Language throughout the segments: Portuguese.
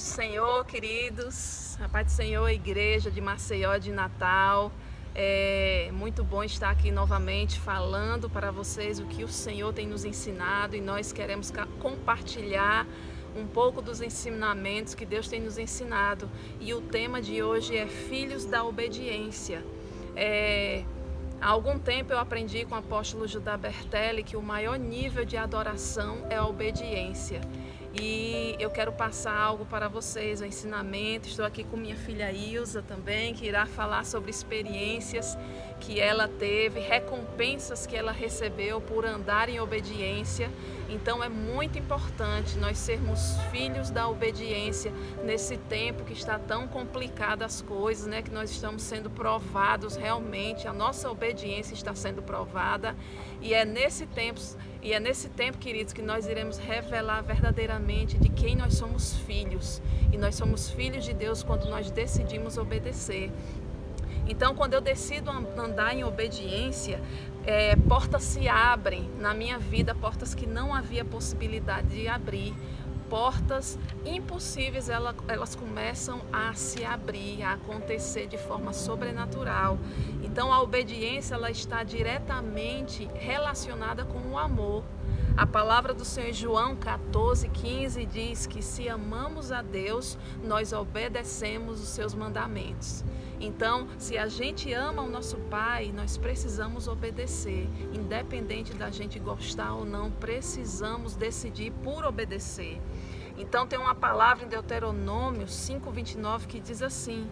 Senhor, queridos, a paz do Senhor, igreja de Maceió de Natal. É muito bom estar aqui novamente falando para vocês o que o Senhor tem nos ensinado, e nós queremos compartilhar um pouco dos ensinamentos que Deus tem nos ensinado. E o tema de hoje é Filhos da Obediência. Há algum tempo eu aprendi com o apóstolo Judá Bertelli que o maior nível de adoração é a obediência. E eu quero passar algo para vocês, um ensinamento. Estou aqui com minha filha Ilza também, que irá falar sobre experiências que ela teve, recompensas que ela recebeu por andar em obediência. Então é muito importante nós sermos filhos da obediência nesse tempo que está tão complicado as coisas, né? Que nós estamos sendo provados realmente, a nossa obediência está sendo provada, e é nesse tempo, queridos, que nós iremos revelar verdadeiramente de quem nós somos filhos. E nós somos filhos de Deus quando nós decidimos obedecer. Então, quando eu decido andar em obediência, portas se abrem na minha vida, portas que não havia possibilidade de abrir. Portas impossíveis, elas começam a se abrir, a acontecer de forma sobrenatural. Então a obediência, ela está diretamente relacionada com o amor. A palavra do Senhor em João 14:15 diz que se amamos a Deus, nós obedecemos os seus mandamentos. Então, se a gente ama o nosso Pai, nós precisamos obedecer. Independente da gente gostar ou não, precisamos decidir por obedecer. Então, tem uma palavra em Deuteronômio 5:29 que diz assim,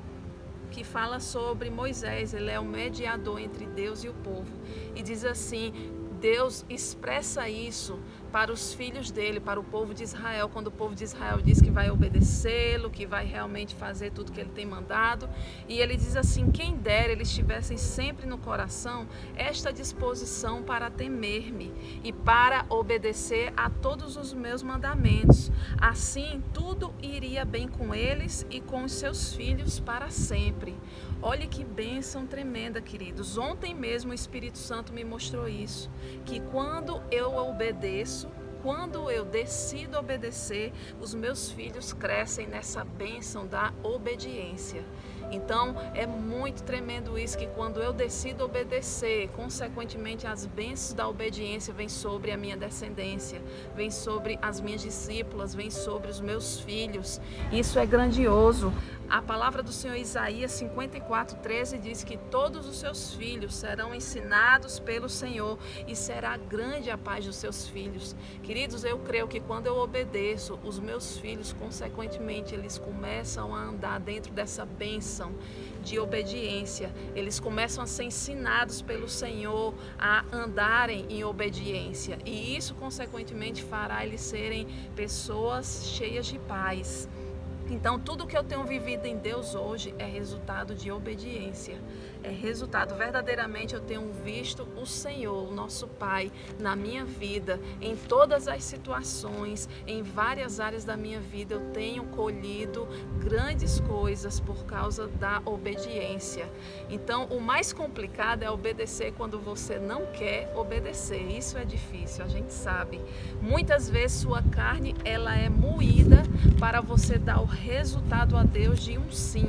que fala sobre Moisés. Ele é o mediador entre Deus e o povo. E diz assim: Deus expressa isso para os filhos dele, para o povo de Israel, quando o povo de Israel diz que vai obedecê-lo, que vai realmente fazer tudo que ele tem mandado. E ele diz assim: quem dera eles tivessem sempre no coração esta disposição para temer-me e para obedecer a todos os meus mandamentos. Assim tudo iria bem com eles e com os seus filhos para sempre. Olha que bênção tremenda, queridos. Ontem mesmo o Espírito Santo me mostrou isso, que quando eu obedeço, quando eu decido obedecer, os meus filhos crescem nessa bênção da obediência. Então é muito tremendo isso, que quando eu decido obedecer, consequentemente as bênçãos da obediência vêm sobre a minha descendência, vêm sobre as minhas discípulas, vêm sobre os meus filhos. Isso é grandioso. A palavra do Senhor, Isaías 54:13, diz que todos os seus filhos serão ensinados pelo Senhor e será grande a paz dos seus filhos. Queridos, eu creio que quando eu obedeço, os meus filhos, consequentemente, eles começam a andar dentro dessa bênção de obediência. Eles começam a ser ensinados pelo Senhor a andarem em obediência. E isso, consequentemente, fará eles serem pessoas cheias de paz. Então, tudo que eu tenho vivido em Deus hoje é resultado de obediência. É resultado, verdadeiramente, eu tenho visto o Senhor, o nosso Pai, na minha vida, em todas as situações, em várias áreas da minha vida. Eu tenho colhido grandes coisas por causa da obediência. Então, o mais complicado é obedecer quando você não quer obedecer. Isso é difícil, a gente sabe. Muitas vezes sua carne, ela é moída para você dar o resultado a Deus de um sim,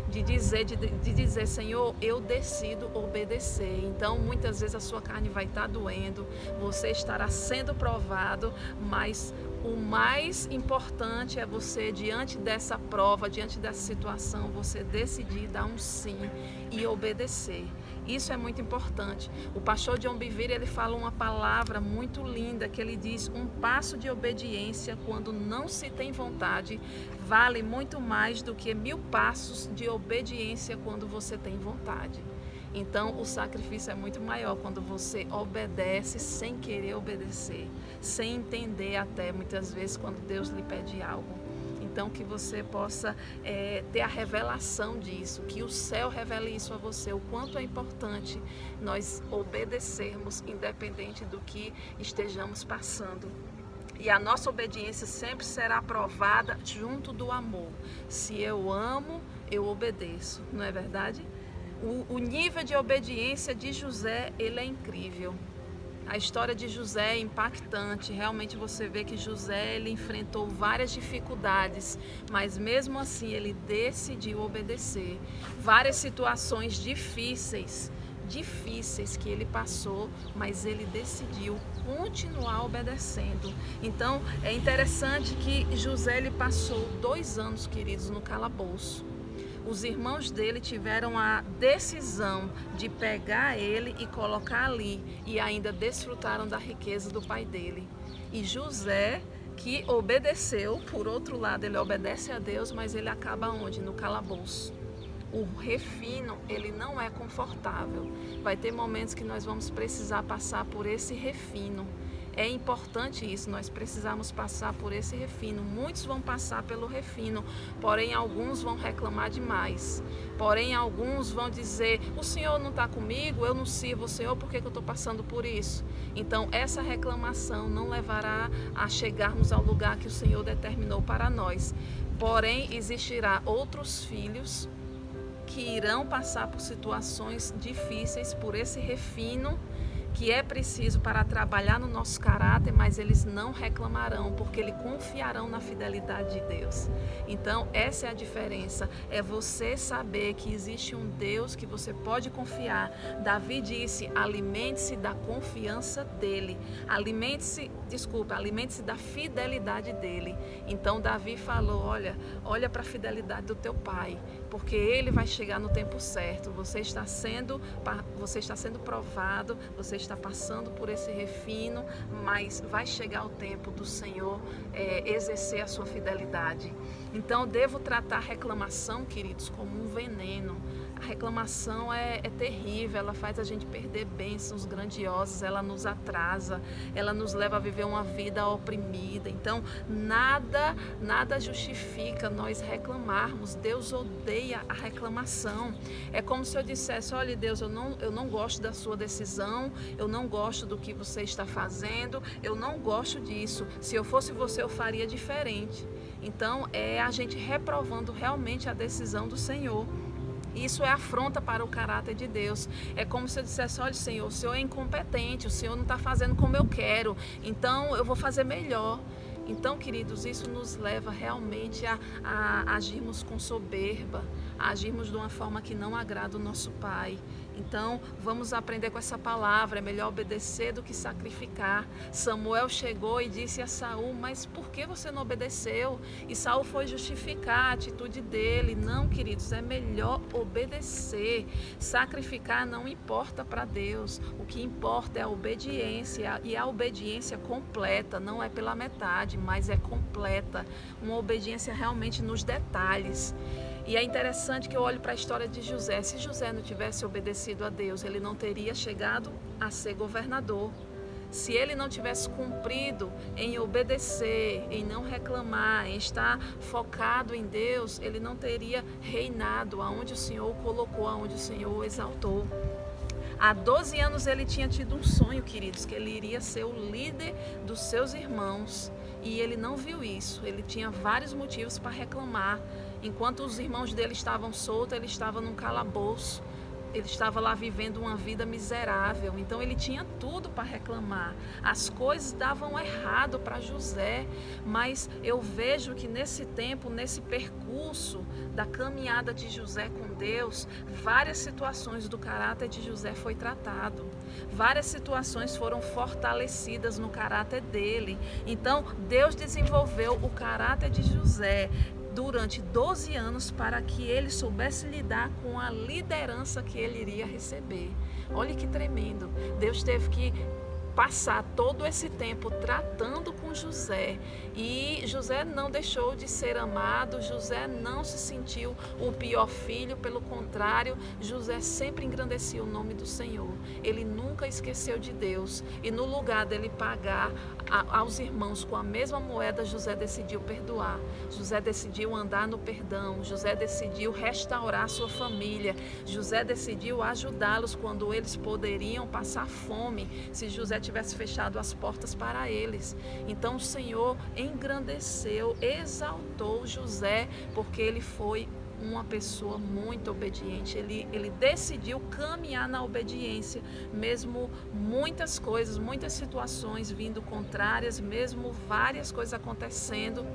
de dizer, Senhor, eu decido obedecer. Então muitas vezes a sua carne vai estar doendo, você estará sendo provado, mas o mais importante é você, diante dessa prova, diante dessa situação, você decidir dar um sim e obedecer. Isso é muito importante. O pastor John Bevere, ele fala uma palavra muito linda, que ele diz: um passo de obediência quando não se tem vontade vale muito mais do que 1000 passos de obediência quando você tem vontade. Então o sacrifício é muito maior quando você obedece sem querer obedecer, sem entender até muitas vezes quando Deus lhe pede algo. Então que você possa ter a revelação disso, que o céu revele isso a você, o quanto é importante nós obedecermos independente do que estejamos passando. E a nossa obediência sempre será provada junto do amor. Se eu amo, eu obedeço, não é verdade? O nível de obediência de José, ele é incrível. A história de José é impactante. Realmente você vê que José ele enfrentou várias dificuldades, mas mesmo assim ele decidiu obedecer. Várias situações difíceis que ele passou, mas ele decidiu continuar obedecendo. Então é interessante que José ele passou 2 anos, queridos, no calabouço. Os irmãos dele tiveram a decisão de pegar ele e colocar ali, e ainda desfrutaram da riqueza do pai dele. E José, que obedeceu, por outro lado, ele obedece a Deus, mas ele acaba onde? No calabouço. O refino, ele não é confortável. Vai ter momentos que nós vamos precisar passar por esse refino. É importante isso, nós precisamos passar por esse refino. Muitos vão passar pelo refino, porém alguns vão reclamar demais. Porém alguns vão dizer, o Senhor não está comigo, eu não sirvo o Senhor, por que eu estou passando por isso? Então essa reclamação não levará a chegarmos ao lugar que o Senhor determinou para nós. Porém existirá outros filhos que irão passar por situações difíceis, por esse refino que é preciso para trabalhar no nosso caráter, mas eles não reclamarão, porque eles confiarão na fidelidade de Deus. Então, essa é a diferença, é você saber que existe um Deus que você pode confiar. Davi disse, alimente-se da confiança dele, alimente-se da fidelidade dele. Então, Davi falou, olha para a fidelidade do teu pai, porque ele vai chegar no tempo certo. Você está sendo provado, você está passando por esse refino, mas vai chegar o tempo do Senhor exercer a sua fidelidade. Então, devo tratar a reclamação, queridos, como um veneno. A reclamação é terrível, ela faz a gente perder bênçãos grandiosas, ela nos atrasa, ela nos leva a viver uma vida oprimida. Então, nada justifica nós reclamarmos. Deus odeia a reclamação. É como se eu dissesse, olha Deus, eu não gosto da sua decisão, eu não gosto do que você está fazendo, eu não gosto disso. Se eu fosse você, eu faria diferente. Então, é a gente reprovando realmente a decisão do Senhor. Isso é afronta para o caráter de Deus. É como se eu dissesse, olha Senhor, o Senhor é incompetente, o Senhor não está fazendo como eu quero, então eu vou fazer melhor. Então, queridos, isso nos leva realmente a agirmos com soberba, a agirmos de uma forma que não agrada o nosso Pai. Então, vamos aprender com essa palavra, é melhor obedecer do que sacrificar. Samuel chegou e disse a Saul, mas por que você não obedeceu? E Saul foi justificar a atitude dele. Não, queridos, é melhor obedecer. Sacrificar não importa para Deus, o que importa é a obediência, e a obediência completa, não é pela metade, mas é completa, uma obediência realmente nos detalhes. E é interessante que eu olho para a história de José. Se José não tivesse obedecido a Deus, ele não teria chegado a ser governador. Se ele não tivesse cumprido em obedecer, em não reclamar, em estar focado em Deus, ele não teria reinado aonde o Senhor o colocou, aonde o Senhor o exaltou. Há 12 anos ele tinha tido um sonho, queridos, que ele iria ser o líder dos seus irmãos. E ele não viu isso, ele tinha vários motivos para reclamar. Enquanto os irmãos dele estavam soltos, ele estava num calabouço. Ele estava lá vivendo uma vida miserável, então ele tinha tudo para reclamar. As coisas davam errado para José, mas eu vejo que nesse tempo, nesse percurso da caminhada de José com Deus, várias situações do caráter de José foi tratado. Várias situações foram fortalecidas no caráter dele. Então, Deus desenvolveu o caráter de José durante 12 anos para que ele soubesse lidar com a liderança que ele iria receber. Olha que tremendo. Deus teve que passar todo esse tempo tratando com José, e José não deixou de ser amado, José não se sentiu o pior filho, pelo contrário, José sempre engrandecia o nome do Senhor, ele nunca esqueceu de Deus, e no lugar dele pagar aos irmãos com a mesma moeda, José decidiu perdoar, José decidiu andar no perdão, José decidiu restaurar sua família, José decidiu ajudá-los quando eles poderiam passar fome, se José tivesse fechado as portas para eles. Então o Senhor engrandeceu, exaltou José, porque ele foi uma pessoa muito obediente. Ele decidiu caminhar na obediência, mesmo muitas coisas, muitas situações vindo contrárias, mesmo várias coisas acontecendo.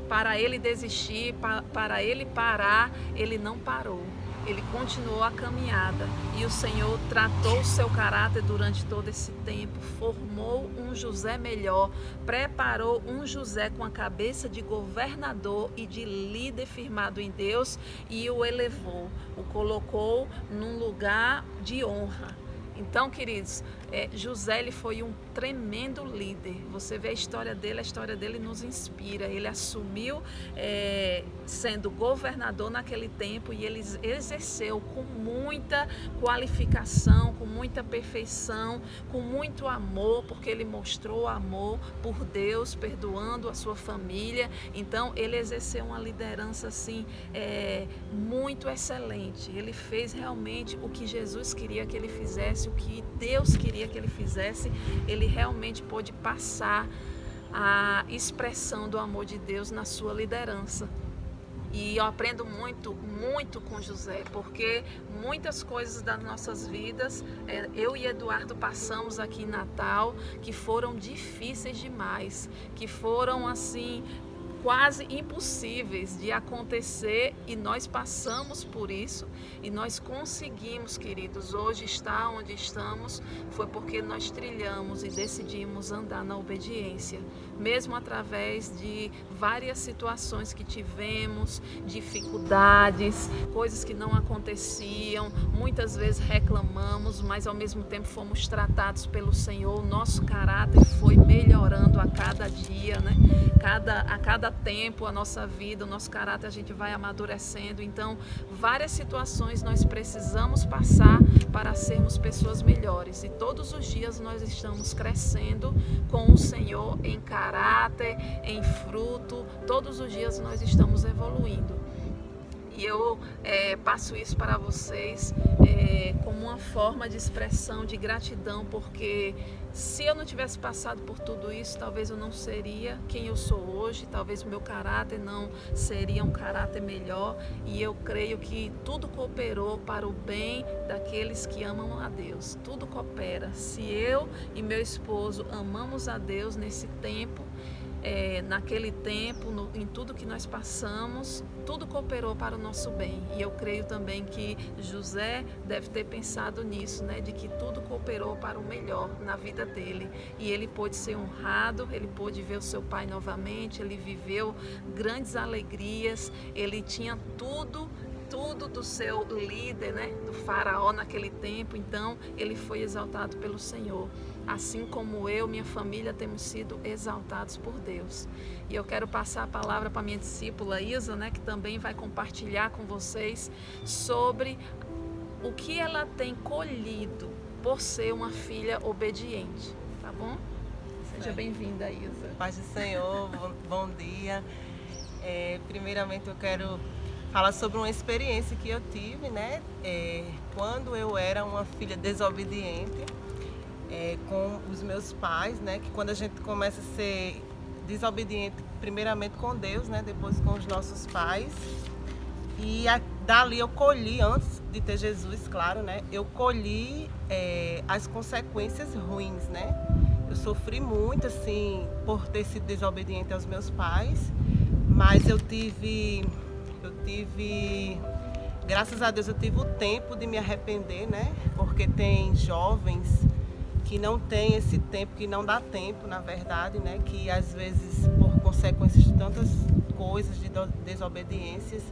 Para ele desistir, para ele parar, ele não parou. Ele continuou a caminhada e o Senhor tratou o seu caráter durante todo esse tempo, formou um José melhor, preparou um José com a cabeça de governador e de líder firmado em Deus e o elevou, o colocou num lugar de honra. Então, queridos, José ele foi um tremendo líder. Você vê a história dele nos inspira. Ele assumiu sendo governador naquele tempo e ele exerceu com muita qualificação, com muita perfeição, com muito amor, porque ele mostrou amor por Deus, perdoando a sua família. Então, ele exerceu uma liderança assim muito excelente. Ele fez realmente o que Jesus queria que ele fizesse, o que Deus queria que ele fizesse. Ele realmente pôde passar a expressão do amor de Deus na sua liderança. E eu aprendo muito com José, porque muitas coisas das nossas vidas, eu e Eduardo passamos aqui em Natal, que foram difíceis demais, que foram assim quase impossíveis de acontecer, e nós passamos por isso e nós conseguimos, queridos, hoje estar onde estamos foi porque nós trilhamos e decidimos andar na obediência, mesmo através de várias situações que tivemos, dificuldades, coisas que não aconteciam, muitas vezes reclamamos, mas ao mesmo tempo fomos tratados pelo Senhor, o nosso caráter foi melhorando a cada dia, né? A cada tempo, a nossa vida, o nosso caráter, a gente vai amadurecendo. Então, várias situações nós precisamos passar para sermos pessoas melhores. E todos os dias nós estamos crescendo com o Senhor em caráter, em fruto. Todos os dias nós estamos evoluindo. E eu passo isso para vocês como uma forma de expressão de gratidão, porque se eu não tivesse passado por tudo isso, talvez eu não seria quem eu sou hoje, talvez o meu caráter não seria um caráter melhor, e eu creio que tudo cooperou para o bem daqueles que amam a Deus. Tudo coopera. Se eu e meu esposo amamos a Deus nesse tempo, naquele tempo, em tudo que nós passamos, tudo cooperou para o nosso bem. E eu creio também que José deve ter pensado nisso, né? De que tudo cooperou para o melhor na vida dele. E ele pôde ser honrado, ele pôde ver o seu pai novamente, ele viveu grandes alegrias, ele tinha tudo do seu líder, né, do faraó naquele tempo. Então ele foi exaltado pelo Senhor, assim como eu, minha família, temos sido exaltados por Deus. E eu quero passar a palavra para minha discípula Isa, né, que também vai compartilhar com vocês sobre o que ela tem colhido por ser uma filha obediente, tá bom? Seja bem-vinda, Isa. Paz do Senhor, bom dia. Primeiramente eu quero falar sobre uma experiência que eu tive, né? Quando eu era uma filha desobediente com os meus pais, né? Que quando a gente começa a ser desobediente, primeiramente com Deus, né? Depois com os nossos pais. E dali eu colhi, antes de ter Jesus, claro, né? Eu colhi as consequências ruins, né? Eu sofri muito, assim, por ter sido desobediente aos meus pais, mas eu tive, graças a Deus, eu tive o tempo de me arrepender, né? Porque tem jovens que não têm esse tempo, que não dá tempo, na verdade, né? Que às vezes, por consequências de tantas coisas, de desobediências,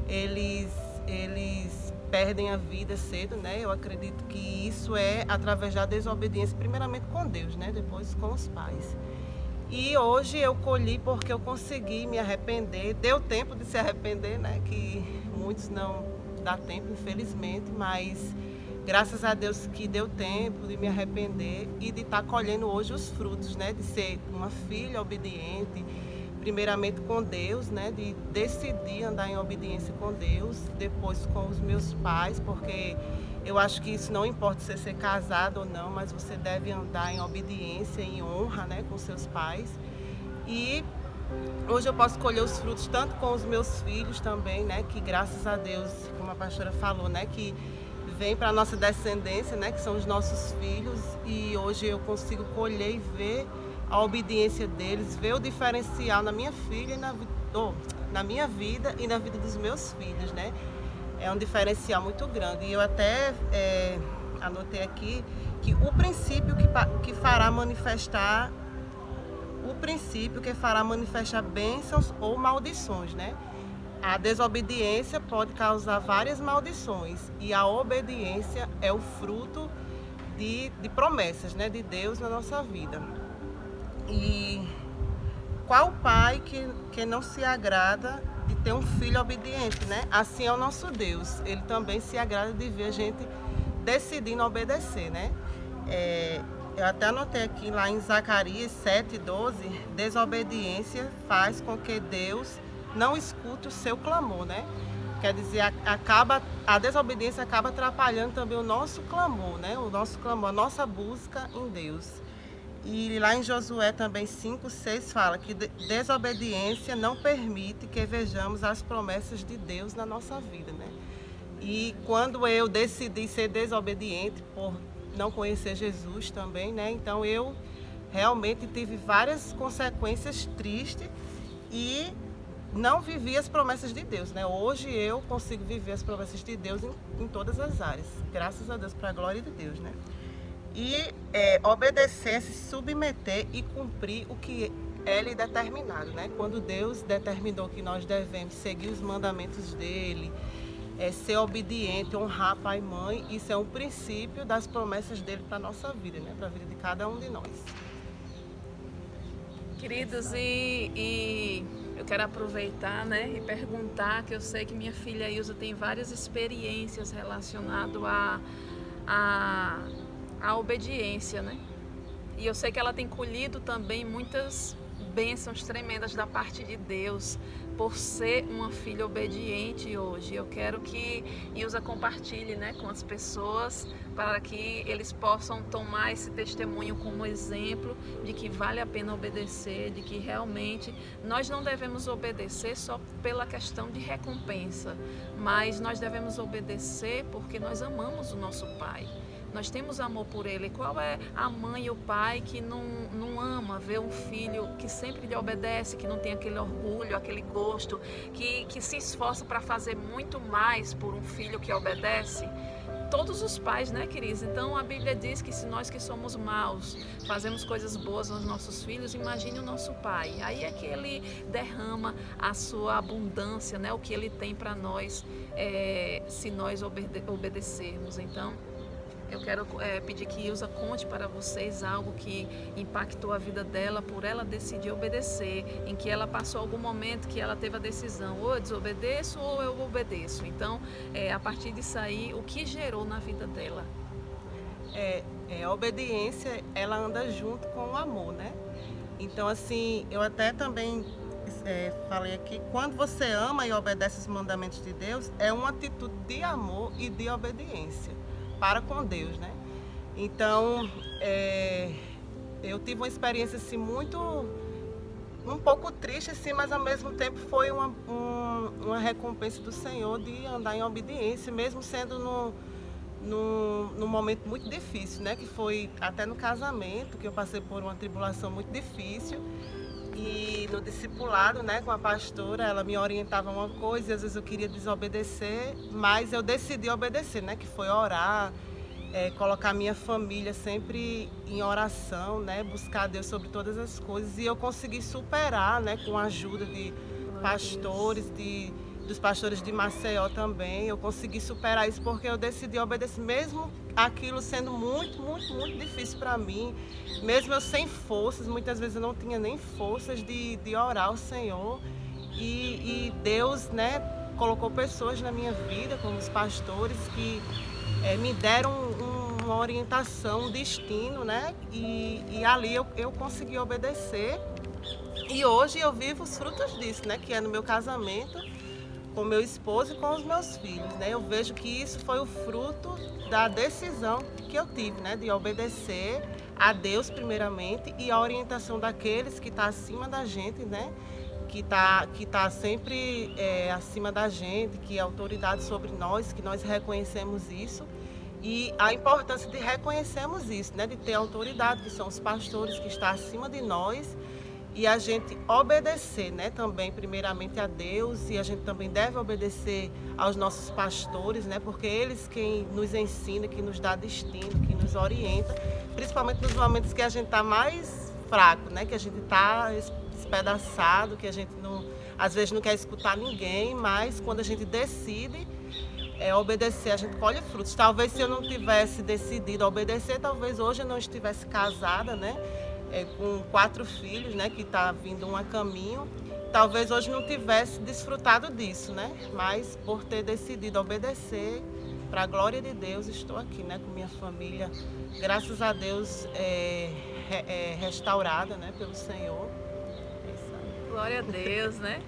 eles perdem a vida cedo, né? Eu acredito que isso é através da desobediência, primeiramente com Deus, né? Depois com os pais. E hoje eu colhi porque eu consegui me arrepender. Deu tempo de se arrepender, né? Que muitos não dá tempo, infelizmente, mas graças a Deus que deu tempo de me arrepender e de estar colhendo hoje os frutos, né? De ser uma filha obediente, primeiramente com Deus, né? De decidir andar em obediência com Deus, depois com os meus pais, porque eu acho que isso não importa você ser casado ou não, mas você deve andar em obediência, em honra, né, com seus pais. E Hoje eu posso colher os frutos tanto com os meus filhos também, né? Que graças a Deus, como a pastora falou, né? Que vem para a nossa descendência, né? Que são os nossos filhos. E hoje eu consigo colher e ver a obediência deles, ver o diferencial na minha filha e na minha vida e na vida dos meus filhos, né? É um diferencial muito grande. E eu até anotei aqui que o princípio que fará manifestar bênçãos ou maldições, né? A desobediência pode causar várias maldições e a obediência é o fruto de promessas, né, de Deus na nossa vida. E qual pai que não se agrada de ter um filho obediente, né? Assim é o nosso Deus. Ele também se agrada de ver a gente decidindo obedecer, né? Eu até anotei aqui lá em Zacarias 7:12, desobediência faz com que Deus não escute o seu clamor, né? Quer dizer, a desobediência acaba atrapalhando também o nosso clamor, né? O nosso clamor, a nossa busca em Deus. E lá em Josué também 5:6 fala que desobediência não permite que vejamos as promessas de Deus na nossa vida, né? E quando eu decidi ser desobediente por não conhecer Jesus também, né? Então eu realmente tive várias consequências tristes e não vivi as promessas de Deus, né? Hoje eu consigo viver as promessas de Deus em todas as áreas, graças a Deus, para a glória de Deus, né? E obedecer, se submeter e cumprir o que é lhe determinado, né? Quando Deus determinou que nós devemos seguir os mandamentos dele, ser obediente, honrar pai e mãe, isso é um princípio das promessas dele para a nossa vida, né? Para a vida de cada um de nós. Queridos, e eu quero aproveitar, né, e perguntar, que eu sei que minha filha Ilza tem várias experiências relacionadas à obediência, né? E eu sei que ela tem colhido também muitas bênçãos tremendas da parte de Deus por ser uma filha obediente hoje. Eu quero que Ilza compartilhe, né, com as pessoas, para que eles possam tomar esse testemunho como exemplo de que vale a pena obedecer, de que realmente nós não devemos obedecer só pela questão de recompensa, mas nós devemos obedecer porque nós amamos o nosso Pai. Nós temos amor por ele. Qual é a mãe e o pai que não ama ver um filho que sempre lhe obedece, que não tem aquele orgulho, aquele gosto, que se esforça para fazer muito mais por um filho que obedece? Todos os pais, né, queridos? Então a Bíblia diz que se nós que somos maus fazemos coisas boas aos nossos filhos, imagine o nosso Pai. Aí é que ele derrama a sua abundância, né, o que ele tem para nós, se nós obedecermos. Então eu quero pedir que Ilza conte para vocês algo que impactou a vida dela por ela decidir obedecer, em que ela passou algum momento que ela teve a decisão, ou eu desobedeço ou eu obedeço. Então, a partir disso aí, o que gerou na vida dela? A obediência, ela anda junto com o amor, né? Então, assim, eu até também falei aqui, quando você ama e obedece os mandamentos de Deus, é uma atitude de amor e de obediência para com Deus, né? Então, eu tive uma experiência assim um pouco triste, assim, mas ao mesmo tempo foi uma recompensa do Senhor de andar em obediência, mesmo sendo num momento muito difícil, né? Que foi até no casamento, que eu passei por uma tribulação muito difícil. E no discipulado, né, com a pastora, ela me orientava uma coisa e às vezes eu queria desobedecer, mas eu decidi obedecer, né, que foi orar, colocar minha família sempre em oração, né, buscar Deus sobre todas as coisas, e eu consegui superar, né, com a ajuda de pastores, dos pastores de Maceió também. Eu consegui superar isso porque eu decidi obedecer, mesmo aquilo sendo muito, muito, muito difícil para mim, mesmo eu sem forças, muitas vezes eu não tinha nem forças de orar ao Senhor, e Deus, né, colocou pessoas na minha vida, como os pastores, que me deram uma orientação, um destino, né, e ali eu consegui obedecer, e hoje eu vivo os frutos disso, né, que é no meu casamento, com meu esposo e com os meus filhos, né? Eu vejo que isso foi o fruto da decisão que eu tive, né? De obedecer a Deus primeiramente e a orientação daqueles que estão acima da gente, né? que tá sempre acima da gente, que é autoridade sobre nós, que nós reconhecemos isso. E a importância de reconhecermos isso, né? De ter autoridade, que são os pastores que estão acima de nós, e a gente obedecer, né? Também, primeiramente, a Deus, e a gente também deve obedecer aos nossos pastores, né? Porque eles quem nos ensina, que nos dá destino, que nos orienta, principalmente nos momentos que a gente está mais fraco, né? Que a gente está despedaçado, que a gente não, às vezes não quer escutar ninguém, mas quando a gente decide obedecer, a gente colhe frutos. Talvez se eu não tivesse decidido obedecer, talvez hoje eu não estivesse casada, né? Com 4 filhos, né? Que está vindo um a caminho. Talvez hoje não tivesse desfrutado disso, né? Mas por ter decidido obedecer, para a glória de Deus, estou aqui, né? Com minha família, graças a Deus, restaurada, né? Pelo Senhor. É isso aí. Glória a Deus, né?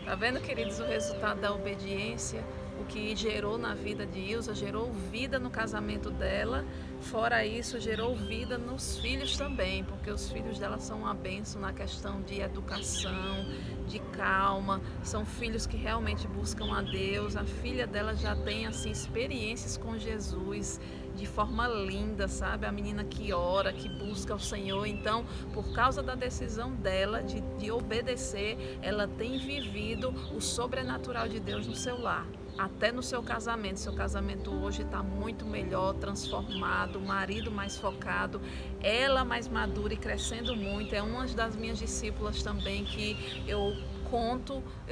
Tá vendo, queridos, o resultado da obediência? O que gerou na vida de Ilza, gerou vida no casamento dela. Fora isso, gerou vida nos filhos também, porque os filhos dela são uma bênção na questão de educação, de calma. São filhos que realmente buscam a Deus. A filha dela já tem assim experiências com Jesus de forma linda, sabe? A menina que ora, que busca o Senhor. Então, por causa da decisão dela de obedecer, ela tem vivido o sobrenatural de Deus no seu lar. Até no seu casamento. Seu casamento hoje está muito melhor, transformado, o marido mais focado, ela mais madura e crescendo muito. É uma das minhas discípulas também que eu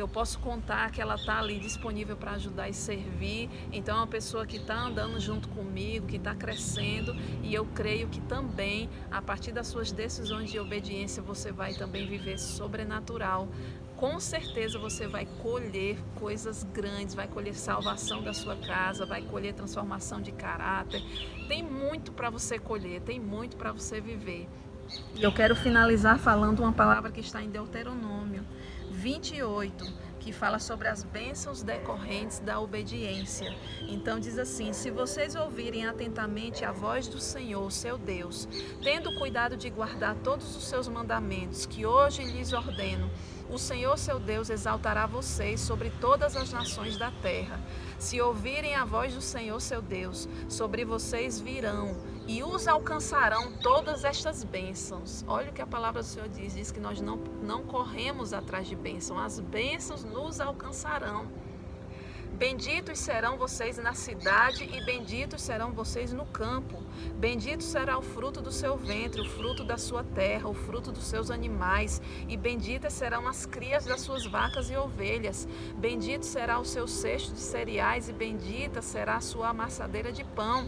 posso contar que ela está ali disponível para ajudar e servir. Então é uma pessoa que está andando junto comigo, que está crescendo, e eu creio que também, a partir das suas decisões de obediência, você vai também viver sobrenatural. Com certeza você vai colher coisas grandes, vai colher salvação da sua casa, vai colher transformação de caráter. Tem muito para você colher, tem muito para você viver. E eu quero finalizar falando uma palavra que está em Deuteronômio 28, que fala sobre as bênçãos decorrentes da obediência. Então diz assim: se vocês ouvirem atentamente a voz do Senhor, seu Deus, tendo cuidado de guardar todos os seus mandamentos, que hoje lhes ordeno, o Senhor, seu Deus, exaltará vocês sobre todas as nações da terra. Se ouvirem a voz do Senhor, seu Deus, sobre vocês virão e os alcançarão todas estas bênçãos. Olha o que a palavra do Senhor diz que nós não corremos atrás de bênção, as bênçãos nos alcançarão. Benditos serão vocês na cidade e benditos serão vocês no campo. Bendito será o fruto do seu ventre, o fruto da sua terra, o fruto dos seus animais. E benditas serão as crias das suas vacas e ovelhas. Bendito será o seu cesto de cereais e bendita será a sua amassadeira de pão.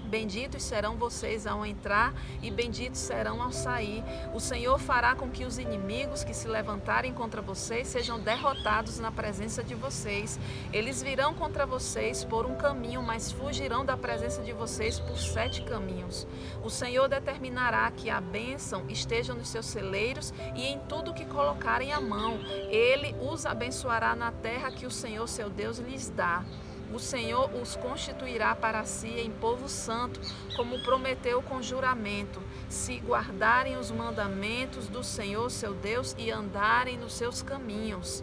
Benditos serão vocês ao entrar e benditos serão ao sair. O Senhor fará com que os inimigos que se levantarem contra vocês sejam derrotados na presença de vocês. Eles virão contra vocês por um caminho, mas fugirão da presença de vocês por 7 caminhos. O Senhor determinará que a bênção esteja nos seus celeiros e em tudo que colocarem a mão. Ele os abençoará na terra que o Senhor, seu Deus, lhes dá. O Senhor os constituirá para si em povo santo, como prometeu com juramento, se guardarem os mandamentos do Senhor, seu Deus, e andarem nos seus caminhos.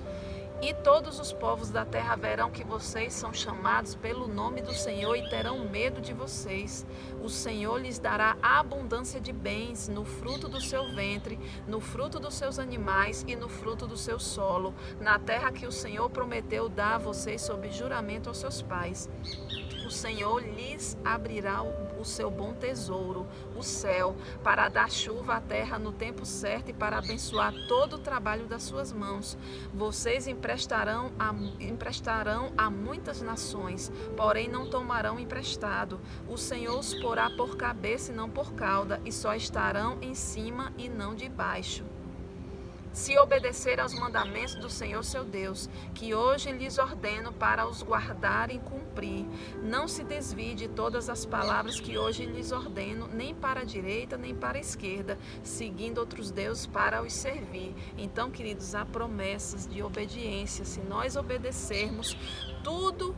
E todos os povos da terra verão que vocês são chamados pelo nome do Senhor e terão medo de vocês. O Senhor lhes dará abundância de bens no fruto do seu ventre, no fruto dos seus animais e no fruto do seu solo, na terra que o Senhor prometeu dar a vocês sob juramento aos seus pais. O Senhor lhes abrirá o seu bom tesouro, o céu, para dar chuva à terra no tempo certo e para abençoar todo o trabalho das suas mãos. Vocês emprestarão a muitas nações, porém não tomarão emprestado. O Senhor os porá por cabeça e não por cauda, e só estarão em cima e não debaixo. Se obedecer aos mandamentos do Senhor seu Deus, que hoje lhes ordeno para os guardar e cumprir, não se desvie de todas as palavras que hoje lhes ordeno, nem para a direita, nem para a esquerda, seguindo outros deuses para os servir. Então, queridos, há promessas de obediência. Se nós obedecermos, tudo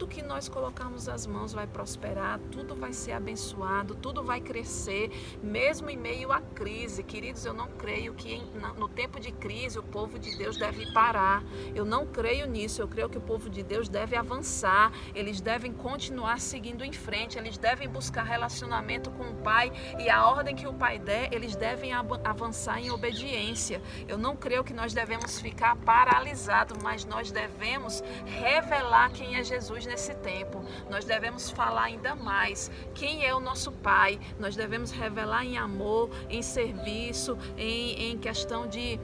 que nós colocarmos as mãos vai prosperar, tudo vai ser abençoado, tudo vai crescer, mesmo em meio à crise. Queridos, eu não creio que no tempo de crise o povo de Deus deve parar. Eu não creio nisso. Eu creio que o povo de Deus deve avançar. Eles devem continuar seguindo em frente. Eles devem buscar relacionamento com o Pai. E a ordem que o Pai der, eles devem avançar em obediência. Eu não creio que nós devemos ficar paralisados, mas nós devemos revelar quem é Jesus nesse tempo. Nós devemos falar ainda mais quem é o nosso Pai. Nós devemos revelar em amor, em serviço, em questão de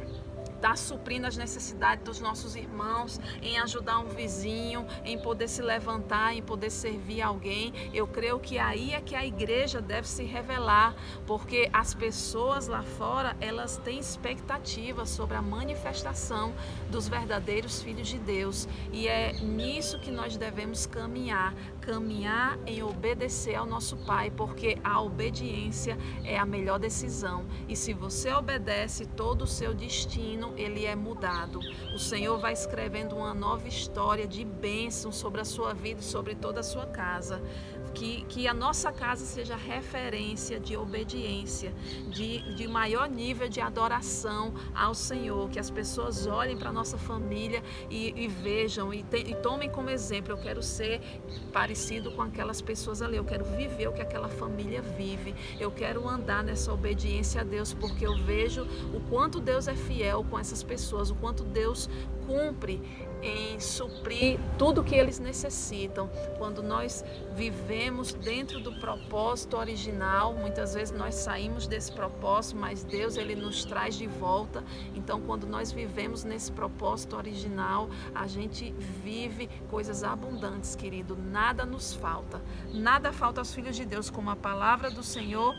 estar suprindo as necessidades dos nossos irmãos, em ajudar um vizinho, em poder se levantar, em poder servir alguém. Eu creio que aí é que a igreja deve se revelar, porque as pessoas lá fora, elas têm expectativa sobre a manifestação dos verdadeiros filhos de Deus, e é nisso que nós devemos caminhar em obedecer ao nosso Pai, porque a obediência é a melhor decisão, e se você obedece, todo o seu destino ele é mudado. O Senhor vai escrevendo uma nova história de bênção sobre a sua vida e sobre toda a sua casa. Que a nossa casa seja referência de obediência, de maior nível de adoração ao Senhor, que as pessoas olhem para a nossa família e vejam e tomem como exemplo. Eu quero ser parecido com aquelas pessoas ali, eu quero viver o que aquela família vive, eu quero andar nessa obediência a Deus, porque eu vejo o quanto Deus é fiel com essas pessoas, o quanto Deus cumpre em suprir tudo que eles necessitam. Quando nós vivemos dentro do propósito original, muitas vezes nós saímos desse propósito, mas Deus ele nos traz de volta. Então, quando nós vivemos nesse propósito original, a gente vive coisas abundantes, querido. Nada nos falta. Nada falta aos filhos de Deus, como a palavra do Senhor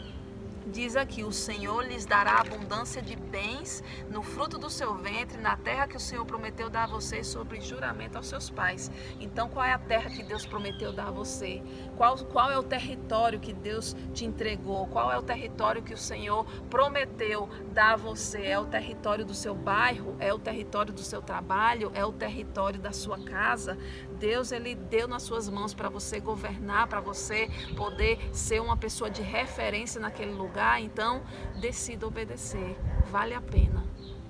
diz aqui: o Senhor lhes dará abundância de bens no fruto do seu ventre, na terra que o Senhor prometeu dar a vocês sobre juramento aos seus pais. Então, qual é a terra que Deus prometeu dar a você? Qual é o território que Deus te entregou? Qual é o território que o Senhor prometeu dar a você? É o território do seu bairro? É o território do seu trabalho? É o território da sua casa? Deus ele deu nas suas mãos para você governar, para você poder ser uma pessoa de referência naquele lugar. Então, decida obedecer, vale a pena.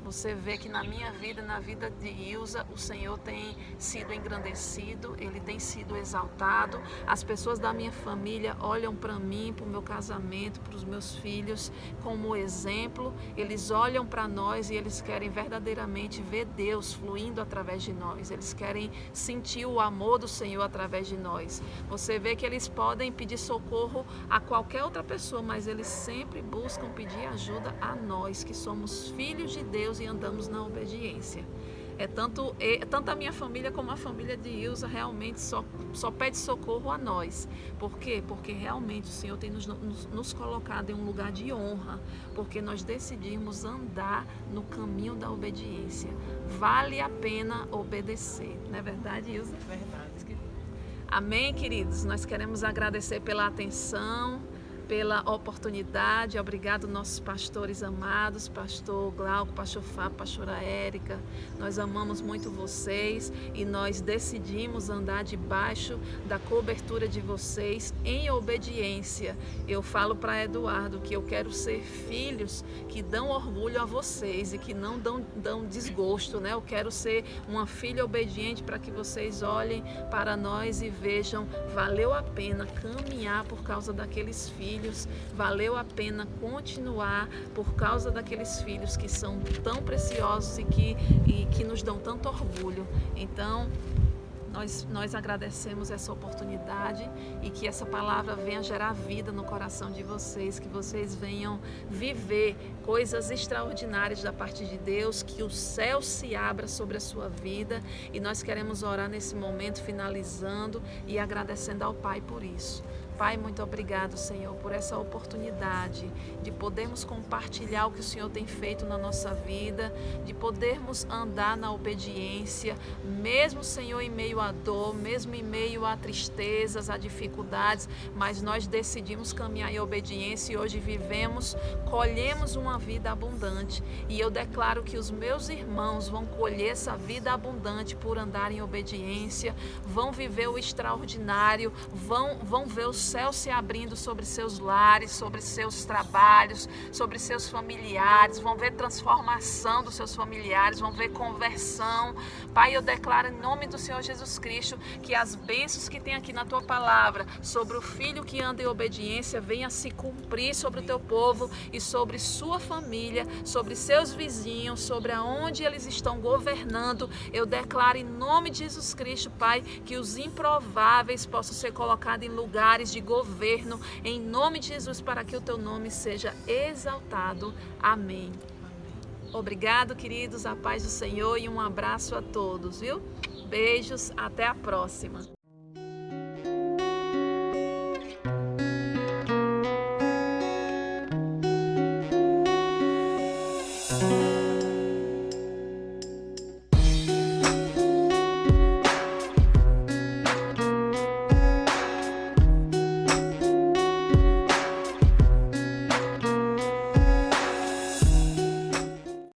Você vê que na minha vida, na vida de Ilza, o Senhor tem sido engrandecido, Ele tem sido exaltado. As pessoas da minha família olham para mim, para o meu casamento, para os meus filhos como exemplo. Eles olham para nós e eles querem verdadeiramente ver Deus fluindo através de nós. Eles querem sentir o amor do Senhor através de nós. Você vê que eles podem pedir socorro a qualquer outra pessoa, mas eles sempre buscam pedir ajuda a nós, que somos filhos de Deus e andamos na obediência. Tanto a minha família como a família de Ilza realmente só pede socorro a nós. Por quê? Porque realmente o Senhor tem nos colocado em um lugar de honra, porque nós decidimos andar no caminho da obediência. Vale a pena obedecer, não é verdade, Ilza? Verdade. Amém, queridos? Nós queremos agradecer pela atenção, pela oportunidade. Obrigado, nossos pastores amados, pastor Glauco, pastor Fábio, pastora Érica. Nós amamos muito vocês e nós decidimos andar debaixo da cobertura de vocês em obediência. Eu falo para Eduardo que eu quero ser filhos que dão orgulho a vocês e que não dão desgosto, né? Eu quero ser uma filha obediente para que vocês olhem para nós e vejam, valeu a pena caminhar por causa daqueles filhos. Valeu a pena continuar por causa daqueles filhos que são tão preciosos e que nos dão tanto orgulho. Então, nós agradecemos essa oportunidade e que essa palavra venha gerar vida no coração de vocês, que vocês venham viver coisas extraordinárias da parte de Deus, que o céu se abra sobre a sua vida. E nós queremos orar nesse momento, finalizando e agradecendo ao Pai por isso. Pai, muito obrigado, Senhor, por essa oportunidade de podermos compartilhar o que o Senhor tem feito na nossa vida, de podermos andar na obediência, mesmo, Senhor, em meio à dor, mesmo em meio a tristezas, a dificuldades, mas nós decidimos caminhar em obediência e hoje colhemos uma vida abundante. E eu declaro que os meus irmãos vão colher essa vida abundante por andar em obediência, vão viver o extraordinário, vão ver os céu se abrindo sobre seus lares, sobre seus trabalhos, sobre seus familiares, vão ver transformação dos seus familiares, vão ver conversão. Pai, eu declaro em nome do Senhor Jesus Cristo que as bênçãos que tem aqui na tua palavra sobre o filho que anda em obediência venha se cumprir sobre o teu povo e sobre sua família, sobre seus vizinhos, sobre aonde eles estão governando. Eu declaro em nome de Jesus Cristo, Pai, que os improváveis possam ser colocados em lugares de governo, em nome de Jesus, para que o teu nome seja exaltado. Amém. Obrigado, queridos, a paz do Senhor e um abraço a todos, viu? Beijos, até a próxima.